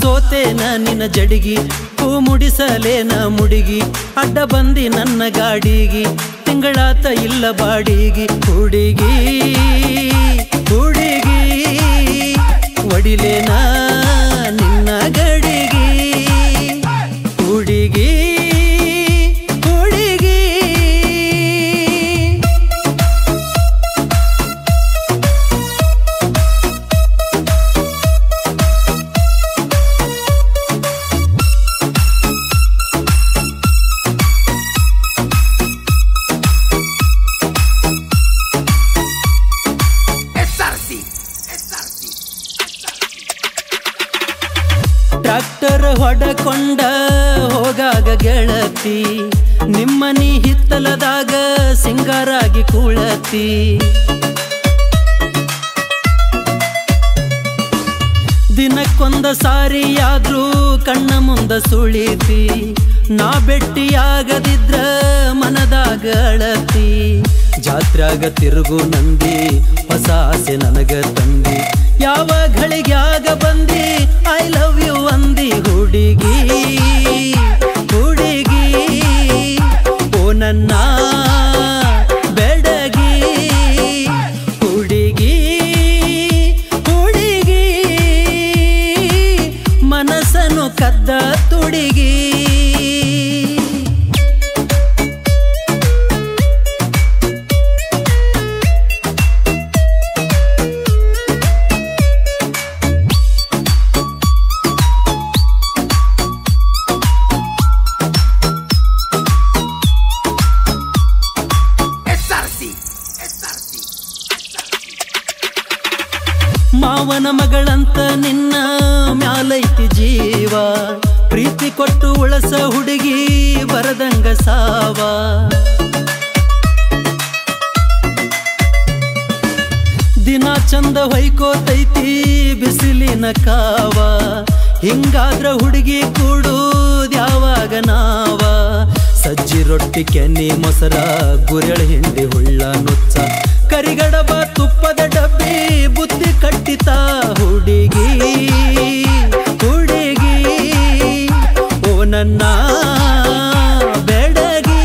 ಸೋತೇನ ನಿನ್ನ ಜಡಿಗಿ ಹೂ ಮುಡಿಸಲೇನ ಮುಡಿಗಿ ಅಡ್ಡ ಬಂದಿ ನನ್ನ ಗಾಡಿಗಿ ತಿಂಗಳಾತ ಇಲ್ಲ ಬಾಡಿಗಿ ಹುಡುಗಿ ಹುಡುಗಿ ಒಡಿಲೇನ ನಿನ್ನ ಗಡಿಗಿ ಹುಡುಗಿ ಟ್ರ್ಯಾಕ್ಟರ್ ಹೊಡಕೊಂಡ ಹೋಗಾಗ ಗೆಳತಿ ನಿಮ್ಮನಿ ಹಿತ್ತಲದಾಗ ಸಿಂಗಾರಾಗಿ ಕೂಳತಿ ದಿನಕ್ಕೊಂದ ಸಾರಿಯಾದ್ರೂ ಕಣ್ಣ ಮುಂದ ಸುಳಿತಿ ನಾ ಬೆಟ್ಟಿಯಾಗದಿದ್ರ ಮನದಾಗ ಅಳತಿ ಜಾತ್ರ್ಯಾಗ ತಿರುಗು ನಂದಿ ಹೊಸ ಆಸೆ ನನಗ ತಂದಿ ಯಾವ ಘಳಿಗ್ಯಾಗ ಬಂದಿ ಐ ಲವ್ ಯು ಅಂದಿ ಹುಡುಗಿ ಹುಡುಗಿ ಓ ನನ್ನ ಬೆಡಗಿ ಹುಡುಗಿ ಹುಡುಗಿ ಮನಸ್ಸನ್ನು ಕದ್ದ ತುಡಿಗಿ ಮಾವನ ಮಗಳಂತ ನಿನ್ನ ಮ್ಯಾಲೈತಿ ಜೀವ ಪ್ರೀತಿ ಕೊಟ್ಟು ಉಳಸ ಹುಡುಗಿ ಬರದಂಗ ಸಾವ ದಿನ ಚಂದ ಹೊಯ್ಕೋತೈತಿ ಬಿಸಿಲಿನ ಕಾವ ಹಿಂಗಾದ್ರ ಹುಡುಗಿ ಕೂಡುದ್ಯಾವಾಗ ನಾವ ಸಜ್ಜಿ ರೊಟ್ಟಿ ಕೆನ್ನಿ ಮೊಸರ ಗುರೆಳ ಹಿಂಡಿ ಹುಳ್ಳ ನುಚ್ಚ ಕರಿಗಡಬ ತುಪ್ಪದ ಡಬ್ಬಿ ಬುದ್ಧಿ ಕಟ್ಟಿತ ಹುಡುಗಿ ಹುಡುಗಿ ಓ ನನ್ನ ಬೆಡಗಿ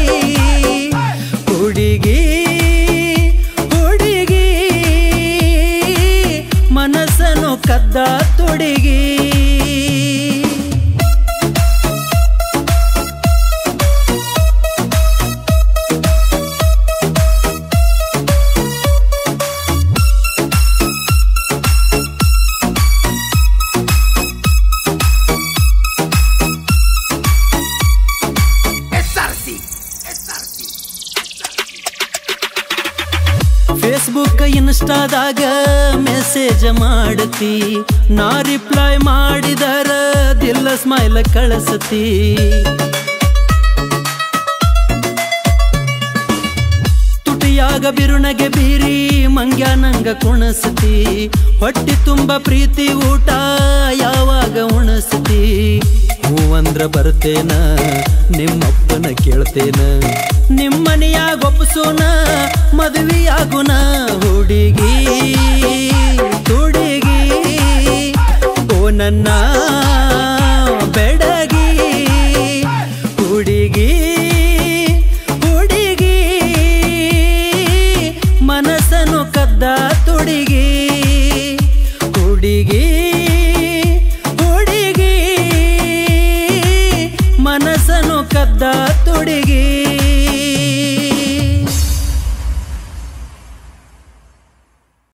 ಹುಡುಗಿ ಹುಡುಗಿ ಮನಸ್ಸನ್ನು ಕದ್ದ ತುಡಿಗಿ ಫೇಸ್ಬುಕ್ ಇನ್ಸ್ಟಾದಾಗ ಮೆಸೇಜ್ ಮಾಡತಿ ನಾ ರಿಪ್ಲೈ ಮಾಡಿದರ ದಿಲ್ಲ ಸ್ಮೈಲ್ ಕಳಿಸತಿ ತುಟಿಯಾಗ ಬಿರುನಗೆ ಬೀರಿ ಮಂಗ್ಯ ನಂಗ ಕುಣಸತಿ ಹೊಟ್ಟಿ ತುಂಬ ಪ್ರೀತಿ ಊಟ ಯಾವಾಗ ಉಣಸತಿ ಹೂವಂದ್ರ ಬರ್ತೇನ ನಿಮ್ಮಪ್ಪನ ಕೇಳ್ತೇನ ನಿಮ್ಮನೆಯಾಗ ಒಪ್ಪಸೋನ ಮದುವೆಯಾಗುನ ಹುಡುಗಿ ಹುಡುಗಿ ಓ ನನ್ನ